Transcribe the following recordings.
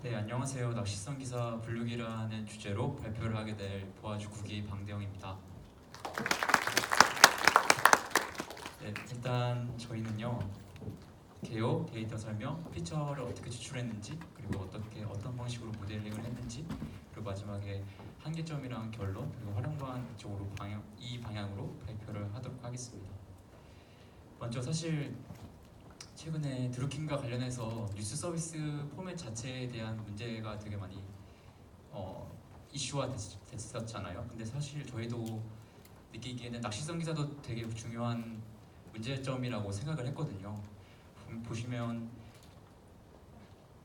네, 안녕하세요. 낚시성 기사 분류기라는 주제로 발표를 하게 될 도와주 국기 방대영입니다. 네, 일단 저희는요, 개요, 데이터 설명, 피처를 어떻게 추출했는지, 그리고 어떤 방식으로 모델링을 했는지, 그리고 마지막에 한계점이랑 결론, 그리고 활용관 쪽으로 이 방향으로 발표를 하도록 하겠습니다. 먼저 사실 최근에 드루킹과 관련해서 뉴스 서비스 포맷 자체에 대한 문제가 되게 많이 이슈화 됐었잖아요. 근데 사실 저희도 느끼기에는 낚시성 기사도 되게 중요한 문제점이라고 생각을 했거든요. 보시면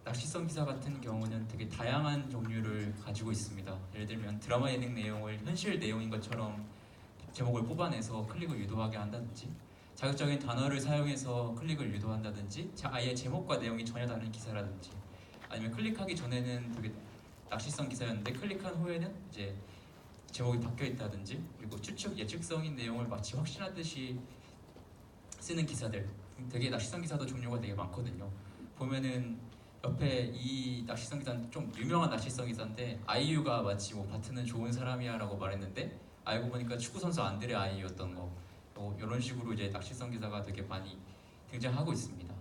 낚시성 기사 같은 경우는 되게 다양한 종류를 가지고 있습니다. 예를 들면 드라마 예능 내용을 현실 내용인 것처럼 제목을 뽑아내서 클릭을 유도하게 한다든지, 자극적인 단어를 사용해서 클릭을 유도한다든지, 아예 제목과 내용이 전혀 다른 기사라든지, 아니면 클릭하기 전에는 되게 낚시성 기사였는데 클릭한 후에는 이제 제목이 바뀌어 있다든지, 그리고 예측성인 내용을 마치 확신하듯이 쓰는 기사들, 되게 낚시성 기사도 종류가 되게 많거든요. 보면은 옆에 이 낚시성 기사는 좀 유명한 낚시성 기사인데, 아이유가 마치 뭐 바트는 좋은 사람이야라고 말했는데 알고 보니까 축구 선수 안드레 아이유였던 거, 이런 식으로 이제 낚시성 기사가 되게 많이 등장하고 있습니다.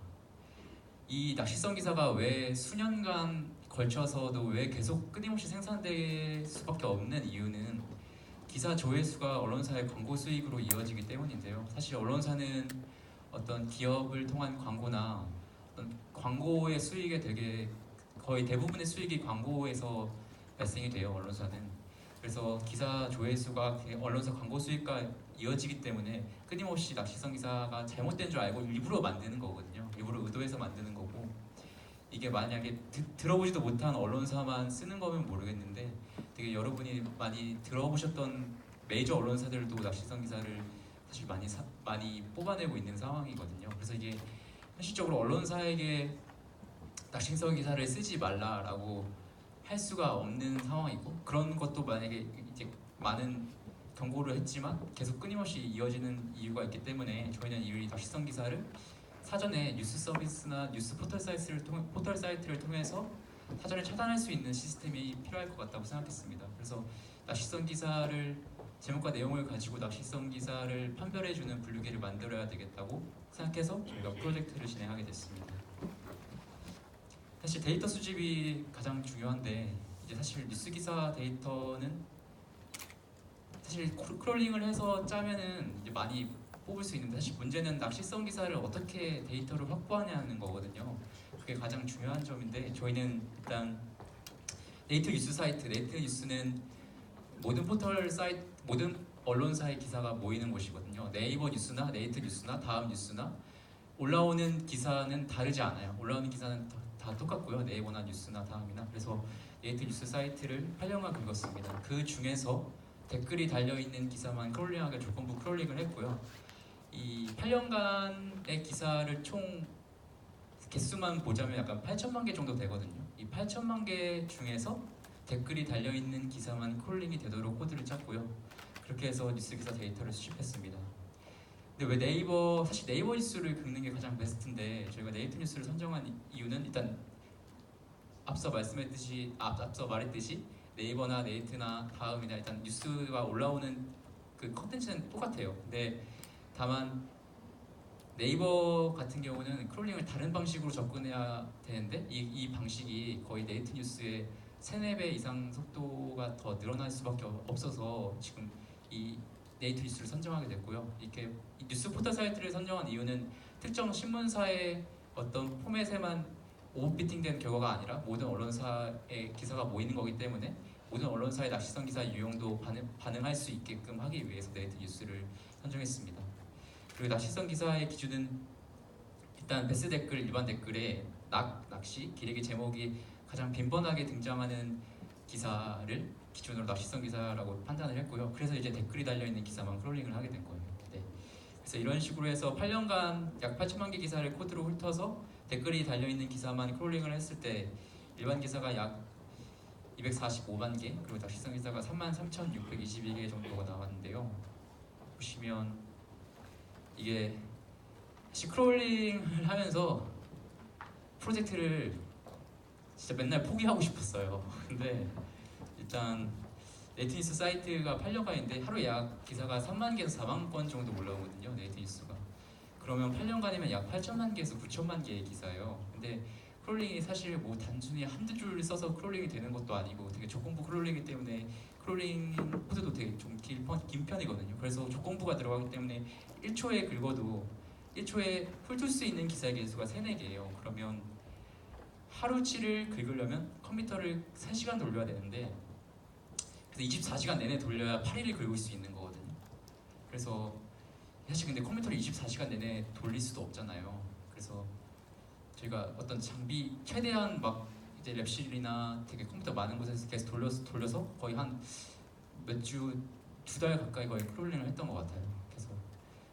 이 낚시성 기사가 왜 수년간 걸쳐서도 왜 계속 끊임없이 생산될 수밖에 없는 이유는 기사 조회수가 언론사의 광고 수익으로 이어지기 때문인데요. 사실 언론사는 어떤 기업을 통한 광고나 어떤 광고의 수익에 되게 거의 대부분의 수익이 광고에서 발생이 돼요, 언론사는. 그래서 기사 조회수가 언론사 광고 수익과 이어지기 때문에 끊임없이 낚시성 기사가 잘못된 줄 알고 일부러 만드는 거거든요. 일부러 의도해서 만드는 거고, 이게 만약에 들어보지도 못한 언론사만 쓰는 거면 모르겠는데, 되게 여러분이 많이 들어보셨던 메이저 언론사들도 낚시성 기사를 사실 많이 뽑아내고 있는 상황이거든요. 그래서 이게 현실적으로 언론사에게 낚시성 기사를 쓰지 말라라고 할 수가 없는 상황이고, 그런 것도 만약에 이제 많은 경고를 했지만 계속 끊임없이 이어지는 이유가 있기 때문에, 저희는 이 낚시성 기사를 사전에 뉴스 서비스나 뉴스 포털 사이트를 통해서 사전에 차단할 수 있는 시스템이 필요할 것 같다고 생각했습니다. 그래서 낚시성 기사를 제목과 내용을 가지고 낚시성 기사를 판별해주는 분류기를 만들어야 되겠다고 생각해서 저희가 프로젝트를 진행하게 됐습니다. 사실 데이터 수집이 가장 중요한데, 이제 사실 뉴스 기사 데이터는 사실 크롤링을 해서 짜면은 이제 많이 뽑을 수 있는데, 사실 문제는 낚시성 기사를 어떻게 데이터를 확보하냐는 거거든요. 그게 가장 중요한 점인데, 저희는 일단 네이트 뉴스는 모든 언론사의 기사가 모이는 곳이거든요. 네이버 뉴스나 네이트 뉴스나 다음 뉴스나 올라오는 기사는 다르지 않아요. 올라오는 기사는 다 똑같고요. 네이버나 뉴스나 다음이나. 그래서 네이트 뉴스 사이트를 8년간 긁었습니다. 그 중에서 댓글이 달려있는 기사만 크롤링하게 조건부 크롤링을 했고요. 이 8년간의 기사를 총 개수만 보자면 약간 8천만 개 정도 되거든요. 이 8천만 개 중에서 댓글이 달려있는 기사만 크롤링이 되도록 코드를 짰고요. 그렇게 해서 뉴스 기사 데이터를 수집했습니다. 근데 왜 사실 네이버 뉴스를 긁는 게 가장 베스트인데, 저희가 네이트 뉴스를 선정한 이유는 일단 앞서 말했듯이 네이버나 네이트나 다음이나 일단 뉴스가 올라오는 그 컨텐츠는 똑같아요. 근데 다만 네이버 같은 경우는 크롤링을 다른 방식으로 접근해야 되는데, 이 방식이 거의 네이트 뉴스의 3-4배 이상 속도가 더 늘어날 수밖에 없어서 지금 이 네이트 뉴스를 선정하게 됐고요. 이렇게 뉴스 포털 사이트를 선정한 이유는 특정 신문사의 어떤 포맷에만 오버피팅된 결과가 아니라 모든 언론사의 기사가 모이는 거기 때문에 모든 언론사의 낚시성 기사 유형도 반응할 수 있게끔 하기 위해서 네이트 뉴스를 선정했습니다. 그리고 낚시성 기사의 기준은 일단 베스 댓글, 일반 댓글에 낚시, 기레기 제목이 가장 빈번하게 등장하는 기사를 기준으로 낚시성 기사라고 판단을 했고요. 그래서 이제 댓글이 달려있는 기사만 크롤링을 하게 된 거예요. 네. 그래서 이런 식으로 해서 8년간 약 8천만 개 기사를 코드로 훑어서 댓글이 달려있는 기사만 크롤링을 했을 때 일반 기사가 약 245만 개, 그리고 낚시성 기사가 33,622개 정도가 나왔는데요. 보시면 이게 크롤링을 하면서 프로젝트를 진짜 맨날 포기하고 싶었어요. 근데 일단 네이트뉴스 사이트가 8년간인데 하루 약 기사가 3만 개에서 4만 건 정도 올라오거든요. 네이트뉴스가. 그러면 8년간이면 약 8천만 개에서 9천만 개의 기사예요. 근데 크롤링이 사실 뭐 단순히 한두 줄 써서 크롤링이 되는 것도 아니고 되게 조건부 크롤링이기 때문에 크롤링 코드도 되게 좀 긴 편이거든요. 그래서 조건부가 들어가기 때문에 1초에 긁어도 1초에 훑을 수 있는 기사의 개수가 3, 4개예요. 그러면 하루치를 긁으려면 컴퓨터를 3시간 돌려야 되는데 그래서 24시간 내내 돌려야 8일을 긁을 수 있는 거거든요. 그래서 사실 근데 컴퓨터를 24시간 내내 돌릴 수도 없잖아요. 그래서 저희가 어떤 장비 최대한 막 이제 랩실이나 되게 컴퓨터 많은 곳에서 계속 돌려서 거의 한 몇 주, 2달 가까이 거의 크롤링을 했던 것 같아요.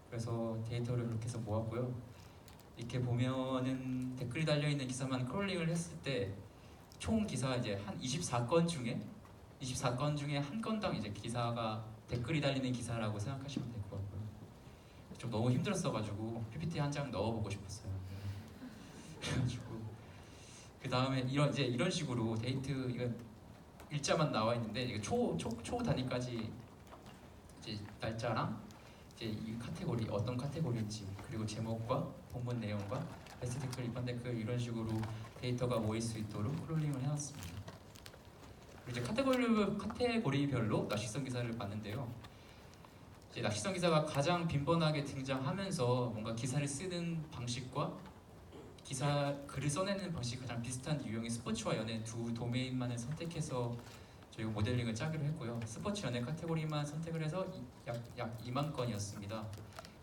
그래서 데이터를 그렇게 해서 모았고요. 이렇게 보면은 댓글이 달려 있는 기사만 크롤링을 했을 때 총 기사 이제 한 24건 중에 한 건당 이제 기사가 댓글이 달리는 기사라고 생각하시면 될 것 같고요. 좀 너무 힘들었어가지고 PPT 한 장 넣어보고 싶었어요. 그래가지고 그 다음에 이런 식으로 데이트 이거 일자만 나와 있는데 이게 초 단위까지 이제 날짜랑 이제 이 카테고리 어떤 카테고리인지 그리고 제목과 본문 내용과 베스트 댓글, 입번 댓글 이런 식으로 데이터가 모일 수 있도록 크롤링을 해놨습니다. 그리고 이제 카테고리별로 낚시성 기사를 봤는데요. 이제 낚시성 기사가 가장 빈번하게 등장하면서 뭔가 기사를 쓰는 방식과 기사 글을 써내는 방식이 가장 비슷한 유형의 스포츠와 연예 두 도메인만을 선택해서 저희가 모델링을 짜기로 했고요. 스포츠 연예 카테고리만 선택을 해서 약 2만 건이었습니다.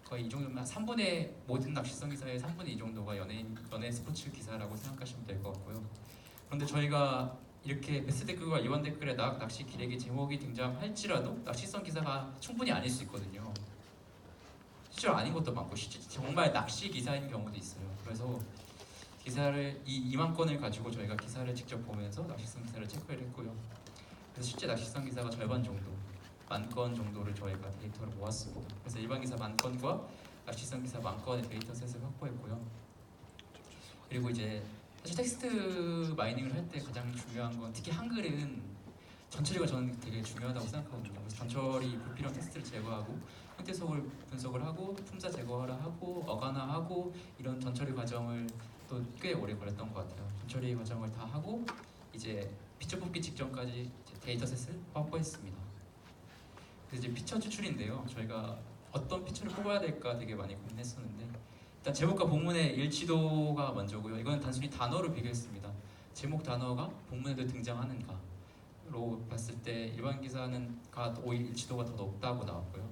거의 이 정도면 3분의 모든 낚시성 기사의 3분의 2 정도가 연예 스포츠 기사라고 생각하시면 될 것 같고요. 그런데 저희가 이렇게 베스트 댓글과 이번 댓글에 낚시 기레기 제목이 등장할지라도 낚시성 기사가 충분히 아닐 수 있거든요. 실제로 아닌 것도 많고 정말 낚시 기사인 경우도 있어요. 그래서 기사를 이 2만 건을 가지고 저희가 기사를 직접 보면서 낚시성 기사를 체크를 했고요. 그래서 실제 낚시성 기사가 절반 정도, 10,000건 정도를 저희가 데이터를 모았습니다. 그래서 일반 기사 10,000건과 낚시성 기사 10,000건의 데이터셋을 확보했고요. 그리고 이제 사실 텍스트 마이닝을 할 때 가장 중요한 건 특히 한글은 전처리가 저는 되게 중요하다고 생각하거든요. 그래서 전처리 불필요한 텍스트를 제거하고 형태 속을 분석을 하고 품사 제거하라 하고 어간화하고 이런 전처리 과정을 또 꽤 오래 걸렸던 것 같아요. 전처리 과정을 다 하고 이제 피처 뽑기 직전까지 데이터셋을 확보했습니다. 그래서 이제 피처 추출인데요. 저희가 어떤 피처를 뽑아야 될까 되게 많이 고민했었는데 일단 제목과 본문의 일치도가 먼저고요. 이건 단순히 단어로 비교했습니다. 제목 단어가 본문에도 등장하는가로 봤을 때 일반 기사는 오히려 일치도가 더 높다고 나왔고요.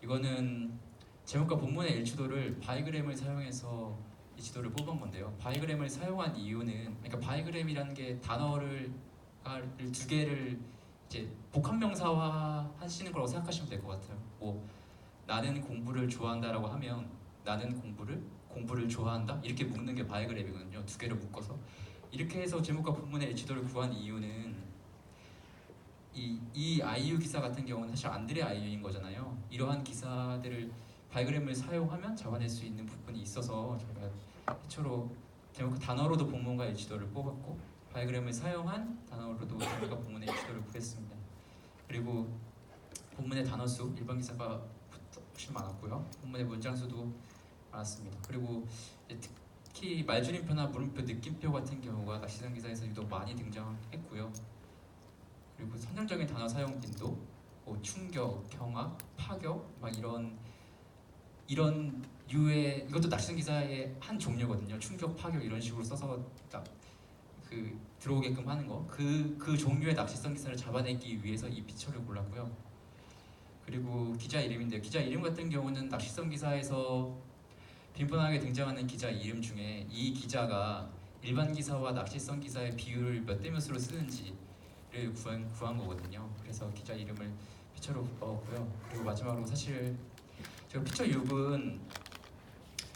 이거는 제목과 본문의 일치도를 바이그램을 사용해서 일치도를 뽑은 건데요. 바이그램을 사용한 이유는 그러니까 바이그램이라는 게 단어를 두 개를 이제 복합명사화 하시는 거라고 생각하시면 될 것 같아요. 뭐 나는 공부를 좋아한다라고 하면 나는 공부를 좋아한다 이렇게 묶는 게 바이그램이거든요. 두 개를 묶어서 이렇게 해서 제목과 본문의 일치도를 구한 이유는 이 아이유 기사 같은 경우는 사실 안드레 아이유인 거잖아요. 이러한 기사들을 바이그램을 사용하면 잡아낼 수 있는 부분이 있어서 저희가 최초로 제목 단어로도 본문과 일치도를 뽑았고 바이그램을 사용한 단어로도 제목과 본문의 일치도를 구했습니다. 그리고 본문의 단어 수 일반 기사가 훨씬 많았고요. 본문의 문장 수도 많았습니다. 그리고 특히 말줄임표나 물음표, 느낌표 같은 경우가 낚시성 기사에서 유독 많이 등장했고요. 그리고 선정적인 단어 사용 빈도, 뭐 충격, 경악, 파격, 막 이런 유의 이것도 낚시성 기사의 한 종류거든요. 충격, 파격 이런 식으로 써서 딱 들어오게끔 하는 거. 그 종류의 낚시성 기사를 잡아내기 위해서 이 피처를 골랐고요. 그리고 기자 이름인데요. 기자 이름 같은 경우는 낚시성 기사에서 빈번하게 등장하는 기자 이름 중에 이 기자가 일반 기사와 낚시성 기사의 비율을 몇 대 몇으로 쓰는지를 구한 거거든요. 그래서 기자 이름을 피처로 넣었고요. 그리고 마지막으로 사실 제가 피처 6은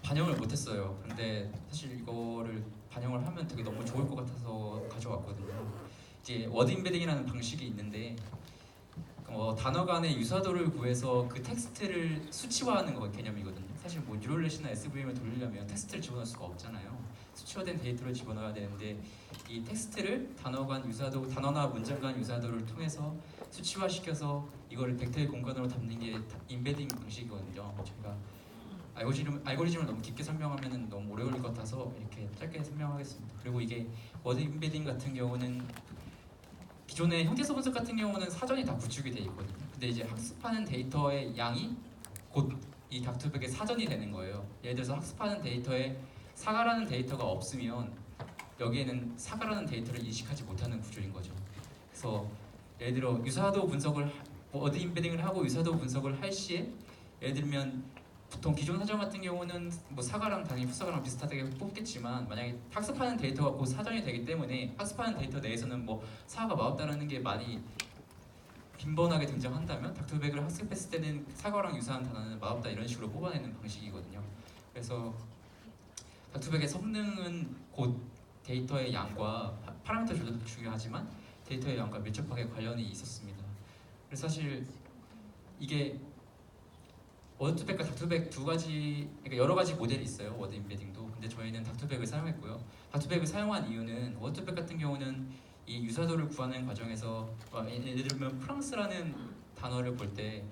반영을 못했어요. 그런데 사실 이거를 반영을 하면 되게 너무 좋을 것 같아서 가져왔거든요. 이제 워드 임베딩이라는 방식이 있는데 단어 간의 유사도를 구해서 그 텍스트를 수치화하는 거 개념이거든요. 사실 뭐 뉴럴넷이나 SVM을 돌리려면 텍스트를 집어넣을 수가 없잖아요. 수치화된 데이터를 집어넣어야 되는데 이 텍스트를 단어 간 유사도, 단어나 문장 간 유사도를 통해서 수치화시켜서 이거를 벡터의 공간으로 담는 게 인베딩 방식이거든요. 제가 알고리즘을 너무 깊게 설명하면 너무 오래 걸릴 것 같아서 이렇게 짧게 설명하겠습니다. 그리고 이게 워드 인베딩 같은 경우는 기존의 형태소 분석 같은 경우는 사전이 다 구축이 돼 있거든요. 근데 이제 학습하는 데이터의 양이 곧 이 닥터백의 사전이 되는 거예요. 예를 들어서 학습하는 데이터에 사과라는 데이터가 없으면 여기에는 사과라는 데이터를 인식하지 못하는 구조인 거죠. 그래서 예를 들어 유사도 분석을 워드 인베딩을 하고 유사도 분석을 할 시에 예를 들면 보통 기존 사전 같은 경우는 뭐 사과랑 당연히 풋사과랑 비슷하게 뽑겠지만 만약에 학습하는 데이터가 곧 사전이 되기 때문에 학습하는 데이터 내에서는 뭐 사과가 마법다라는 게 많이 빈번하게 등장한다면 닥터백을 학습했을 때는 사과랑 유사한 단어는 마법다 이런 식으로 뽑아내는 방식이거든요. 그래서 닥터백의 성능은 곧 데이터의 양과 파라미터 조절도 중요하지만 데이터의 양과 밀접하게 관련이 있었습니다. 그래서 사실 이게 워드투백과 닥터백 두 가지, 그러니까 여러 가지 모델이 있어요. 워드 인베딩도. 근데 저희는 닥터백을 사용했고요. 닥터백을 사용한 이유는 워드투백 같은 경우는 이 유사도를 구하는 과정에서 예를 들면 프랑스라는 단어를 볼 때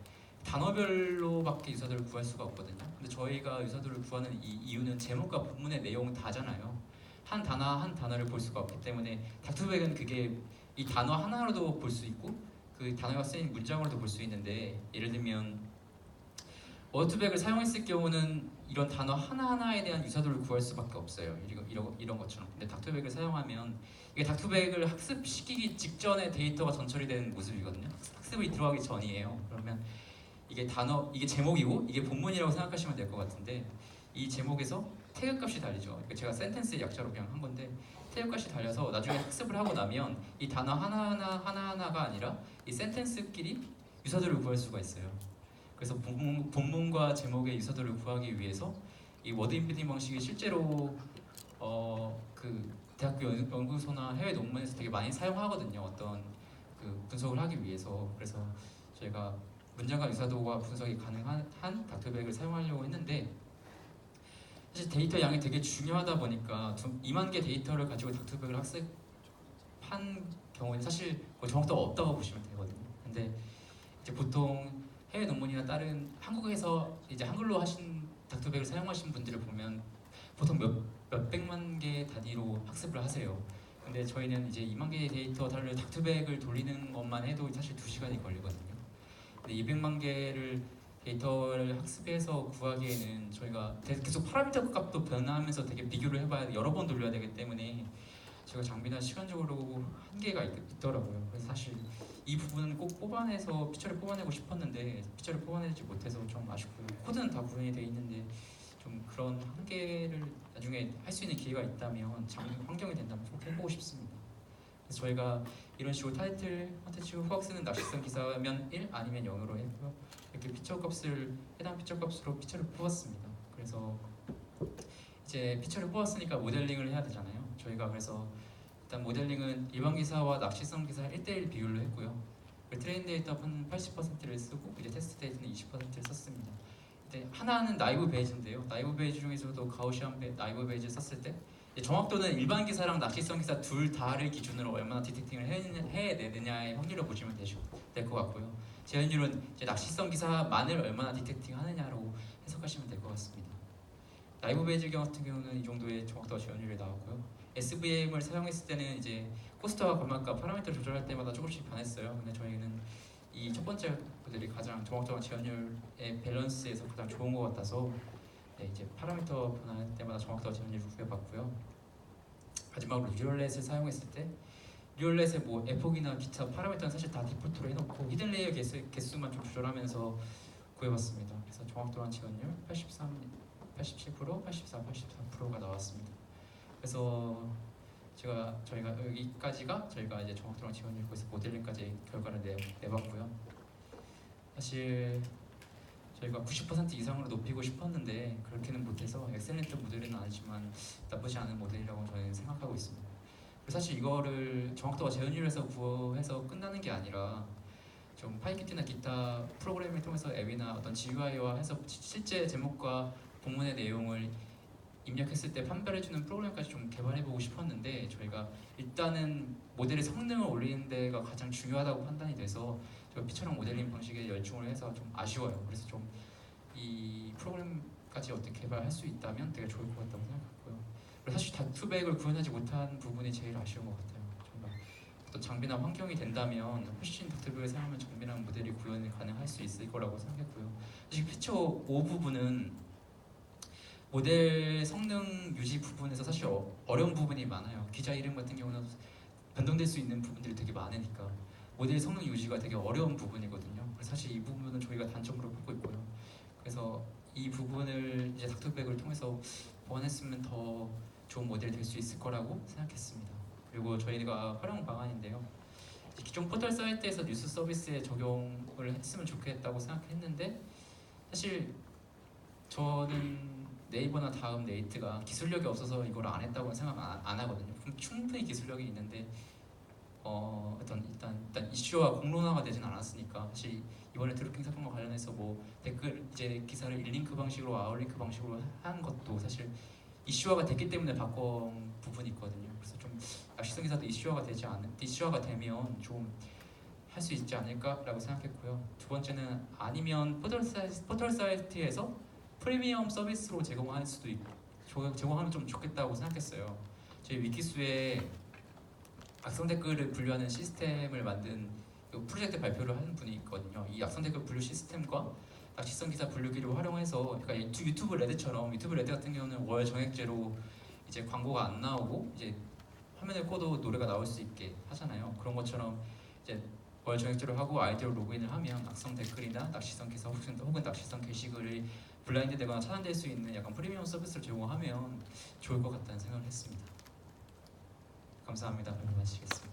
단어별로밖에 유사도를 구할 수가 없거든요. 근데 저희가 유사도를 구하는 이 이유는 제목과 본문의 내용 다잖아요. 한 단어 한 단어를 볼 수가 없기 때문에 닥터백은 그게 이 단어 하나로도 볼 수 있고 그 단어가 쓰인 문장으로도 볼 수 있는데 예를 들면 워드백을 사용했을 경우는 이런 단어 하나하나에 대한 유사도를 구할 수밖에 없어요. 이런 것처럼. 근데 닥터백을 사용하면 이게 닥터백을 학습시키기 직전에 데이터가 전처리 되는 모습이거든요. 학습이 들어가기 전이에요. 그러면 이게 단어, 이게 제목이고 이게 본문이라고 생각하시면 될 것 같은데 이 제목에서 태그 값이 달리죠. 그러니까 제가 센텐스의 약자로 그냥 한 건데 태그 값이 달려서 나중에 학습을 하고 나면 이 단어 하나하나가 아니라 이 센텐스끼리 유사도를 구할 수가 있어요. 그래서 본문과 제목의 유사도를 구하기 위해서 이 워드 인베딩 방식이 실제로 그 대학교 연구소나 해외 논문에서 되게 많이 사용하거든요. 어떤 그 분석을 하기 위해서. 그래서 저희가 문장과 유사도가 분석이 가능한 닥터백을 사용하려고 했는데 사실 데이터 양이 되게 중요하다 보니까 2만 개 데이터를 가지고 닥터백을 학습한 경우는 사실 정확도가 없다고 보시면 되거든요. 근데 이제 보통 해외 논문이나 다른 한국에서 이제 한글로 하신 닥터백을 사용하신 분들을 보면 보통 몇백만 개 단위로 학습을 하세요. 근데 저희는 이제 2만 개의 데이터를 닥터백을 돌리는 것만 해도 사실 2시간이 걸리거든요. 근데 200만 개를 데이터를 학습해서 구하기에는 저희가 계속 파라미터 값도 변화하면서 되게 비교를 해봐야 여러 번 돌려야 되기 때문에 제가 장비나 시간적으로 한계가 있더라고요. 그래서 사실 이 부분은 꼭 뽑아내서 피처를 뽑아내고 싶었는데 피처를 뽑아내지 못해서 좀 아쉽고요. 코드는 다 구현이 돼 있는데 좀 그런 한계를 나중에 할 수 있는 기회가 있다면 환경이 된다면 꼭 해보고 싶습니다. 그래서 저희가 이런 식으로 타이틀, 컨텐츠 후학쓰는 낚시성 기사면 1 아니면 0으로 했고요. 이렇게 피처 값을 해당 피처 값으로 피처를 뽑았습니다. 그래서 이제 피처를 뽑았으니까 모델링을 해야 되잖아요. 저희가 그래서 일단 모델링은 일반 기사와 낚시성 기사 1대1 비율로 했고요. 트레인 데이터 한 80%를 쓰고 이제 테스트 데이터는 20%를 썼습니다. 이제 하나는 나이브 베이지인데요. 나이브 베이지 중에서도 가우시안 나이브 베이지 썼을 때 정확도는 일반 기사랑 낚시성 기사 둘 다를 기준으로 얼마나 디텍팅을 해내느냐의 확률을 보시면 될 것 같고요. 재현율은 이제 낚시성 기사만을 얼마나 디텍팅하느냐로 해석하시면 될 것 같습니다. 나이브 베이지 같은 경우는 이 정도의 정확도와 재현율이 나왔고요. SVM을 사용했을 때는 이제 코스트와 걸맞과 파라미터를 조절할 때마다 조금씩 변했어요. 근데 저희는 이 첫 번째 것들이 가장 정확도와 재현율의 밸런스에서 가장 좋은 것 같아서 이제 파라미터 변할 때마다 정확도와 재현율을 구해봤고요. 마지막으로 듀얼렛을 사용했을 때 듀얼렛의 뭐 에폭이나 기타 파라미터는 사실 다 디폴트로 해놓고 히든 레이어 개수만 좀 조절하면서 구해봤습니다. 그래서 정확도랑 재현율 83, 87%, 84, 83%가 나왔습니다. 그래서 저희가 여기까지가 저희가 이제 정확도랑 재현율 거기서 모델링까지 결과를 내봤고요. 사실 저희가 90% 이상으로 높이고 싶었는데 그렇게는 못해서 엑셀런트 모델은 아니지만 나쁘지 않은 모델이라고 저는 생각하고 있습니다. 사실 이거를 정확도와 재현율에서 구해서 끝나는 게 아니라 좀 파이키트나 기타 프로그램을 통해서 앱이나 어떤 GUI와 해서 실제 제목과 본문의 내용을 입력했을 때 판별해주는 프로그램까지 좀 개발해보고 싶었는데 저희가 일단은 모델의 성능을 올리는 데가 가장 중요하다고 판단이 돼서 저희가 피처랑 모델링 방식에 열중을 해서 좀 아쉬워요. 그래서 좀 이 프로그램까지 어떻게 개발할 수 있다면 되게 좋을 것 같다고 생각했고요. 그리고 사실 다투백을 구현하지 못한 부분이 제일 아쉬운 것 같아요. 정말 어떤 장비나 환경이 된다면 훨씬 다투백을 사용하면 정밀한 모델이 구현이 가능할 수 있을 거라고 생각했고요. 사실 피처 5 부분은 모델 성능 유지 부분에서 사실 어려운 부분이 많아요. 기자 이름 같은 경우는 변동될 수 있는 부분들이 되게 많으니까 모델 성능 유지가 되게 어려운 부분이거든요. 그래서 사실 이 부분은 저희가 단점으로 보고 있고요. 그래서 이 부분을 이제 닥터백을 통해서 보완했으면 더 좋은 모델이 될 수 있을 거라고 생각했습니다. 그리고 저희가 활용 방안인데요. 기존 포털 사이트에서 뉴스 서비스에 적용을 했으면 좋겠다고 생각했는데 사실 저는 네이버나 다음, 네이트가 기술력이 없어서 이걸 안 했다고 생각 안 하거든요. 충분히 기술력이 있는데 일단 이슈와 공론화가 되진 않았으니까 사실 이번에 드루킹 사건과 관련해서 뭐 댓글 이제 기사를 일링크 방식으로 아웃링크 방식으로 한 것도 사실 이슈화가 됐기 때문에 바꾼 부분이 있거든요. 그래서 좀 낚시성 기사도 이슈화가 되면 좀 할 수 있지 않을까라고 생각했고요. 두 번째는 아니면 포털 사이트에서 프리미엄 서비스로 제공할 수도 있고 제공하면 좀 좋겠다고 생각했어요. 저희 위키수에 악성 댓글을 분류하는 시스템을 만든 그 프로젝트 발표를 하는 분이 있거든요. 이 악성 댓글 분류 시스템과 낚시성 기사 분류기를 활용해서 그러니까 유튜브 레드처럼 유튜브 레드 같은 경우는 월 정액제로 이제 광고가 안 나오고 이제 화면을 꺼도 노래가 나올 수 있게 하잖아요. 그런 것처럼 이제 월 정액제로 하고 아이디로 로그인을 하면 악성 댓글이나 낚시성 기사 혹은 낚시성 게시글이 블라인드 되거나 차단될 수 있는 약간 프리미엄 서비스를 제공하면 좋을 것 같다는 생각을 했습니다. 감사합니다. 그럼 마치겠습니다.